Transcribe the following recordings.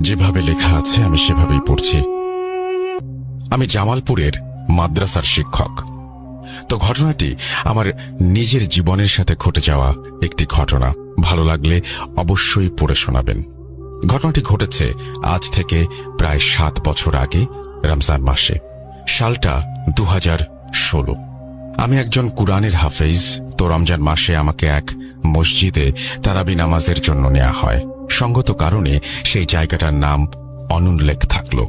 যেভাবে লেখা আছে আমি সেভাবেই পড়ছি। আমি জামালপুরের মাদ্রাসার শিক্ষক। তো ঘটনাটি আমার নিজের জীবনের সাথে ঘটে যাওয়া একটি ঘটনা। ভালো লাগলে অবশ্যই পড়ে শোনাবেন। ঘটনাটি ঘটেছে আজ থেকে প্রায় 7 বছর আগে, রমজান মাসে। সালটা 2016। আমি একজন কুরআনের হাফেজ। তো রমজান মাসে আমাকে এক মসজিদে তারাবি নামাজের জন্য নেওয়া হয়। সঙ্গত কারণে সেই জায়গাটার নাম অনুল্লেখ থাকলো।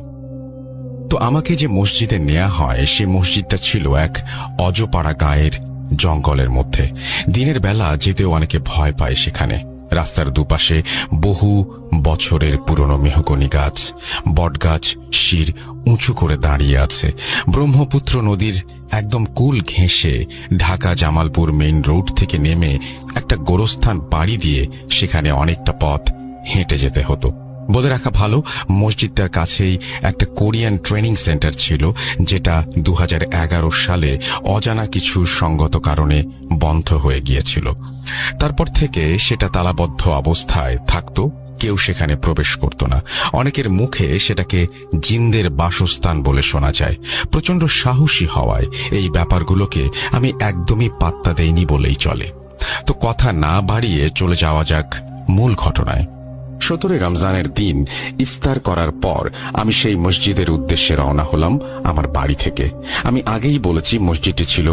তো আমাকে যে মসজিদে নেওয়া হয় সেই মসজিদটা ছিল এক অজপাড়া গাঁয়ের জঙ্গলের মধ্যে। দিনের বেলা যেতেও অনেকে ভয় পায় সেখানে। রাস্তার দুপাশে বহু বছরের পুরনো মেহগনি গাছ, বটগাছ শির উঁচু করে দাঁড়িয়ে আছে। ব্রহ্মপুত্র নদীর একদম কুল ঘেঁষে ঢাকা জামালপুর মেইন রোড থেকে নেমে একটা গোরস্থান পাড়ি দিয়ে সেখানে অনেকটা পথ হেঁটে যেতে হতো। বলে রাখা ভালো, মসজিদটার কাছেই একটা কোরিয়ান ট্রেনিং সেন্টার ছিল, যেটা 2011 সালে অজানা কিছু সঙ্গত কারণে বন্ধ হয়ে গিয়েছিল। তারপর থেকে সেটা তালাবদ্ধ অবস্থায় থাকতো, কেউ সেখানে প্রবেশ করত না। অনেকের মুখে সেটাকে জিনদের বাসস্থান বলে শোনা যায়। প্রচন্ড সাহসী হওয়ায় এই ব্যাপারগুলোকে আমি একদমই পাত্তা দেইনি বলেই চলে। তো কথা না বাড়িয়ে চলে যাওয়া যাক মূল ঘটনায়। 17 রমজানের দিন ইফতার করার পর আমি সেই মসজিদের উদ্দেশ্যে রওনা হলাম আমার বাড়ি থেকে। আমি আগেই বলেছি মসজিদটি ছিল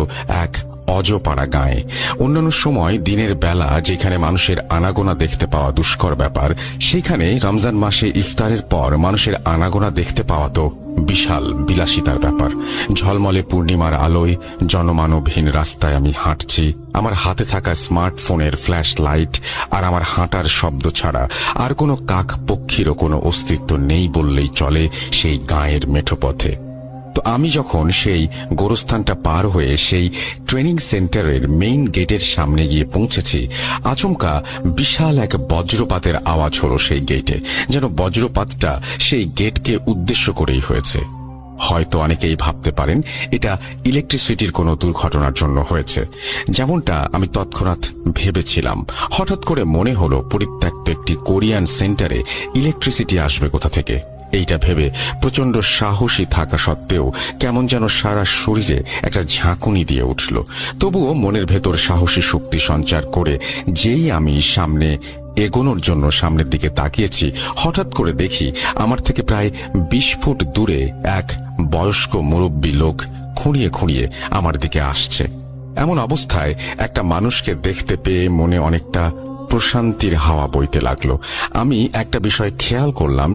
এক অজপাড়া গাঁয়ে। অন্যান্য সময় দিনের বেলা যেখানে মানুষের আনাগোনা দেখতে পাওয়া দুষ্কর ব্যাপার, সেখানে রমজান মাসে ইফতারের পর মানুষের আনাগোনা দেখতে পাওয়া তো বিশাল বিলাসিতার ব্যাপার। ঝলমলে পূর্ণিমার আলোয় জনমানবহীন রাস্তায় আমি হাঁটছি। আমার হাতে থাকা স্মার্টফোনের ফ্ল্যাশ লাইট আর আমার হাঁটার শব্দ ছাড়া আর কোনো কাক পক্ষীরও কোনো অস্তিত্ব নেই বললেই চলে সেই গাঁয়ের মেঠো পথে। তো আমি যখন সেই গোরস্থানটা পার হয়ে সেই ট্রেনিং সেন্টারের মেইন গেটের সামনে গিয়ে পৌঁছেছি, আচমকা বিশাল এক বজ্রপাতের আওয়াজ হলো সেই গেটে। যেন বজ্রপাতটা সেই গেটকে উদ্দেশ্য করেই হয়েছে। হয়তো অনেকেই ভাবতে পারেন এটা ইলেকট্রিসিটির কোনো দুর্ঘটনার জন্য হয়েছে, যেমনটা আমি তৎক্ষণাৎ ভেবেছিলাম। হঠাৎ করে মনে হলো পরিত্যক্ত একটি কোরিয়ান সেন্টারে ইলেকট্রিসিটি আসবে কোথা থেকে। এইটা ভেবে প্রচন্ড সাহসী থাকা সত্ত্বেও কেমন যেন সারা শরীরে একটা ঝাঁকুনি দিয়ে উঠল। তবুও মনের ভেতর সাহসী শক্তি সঞ্চার করে যেই আমি সামনে এগোনোর জন্য সামনের দিকে তাকিয়েছি, হঠাৎ করে দেখি আমার থেকে প্রায় 20 ফুট দূরে এক বয়স্ক মুরব্বী লোক খুঁড়িয়ে খুঁড়িয়ে আমার দিকে আসছে। এমন অবস্থায় একটা মানুষকে দেখতে পেয়ে মনে অনেকটা প্রশান্তির হাওয়া বইতে লাগলো। আমি একটা বিষয় খেয়াল করলাম,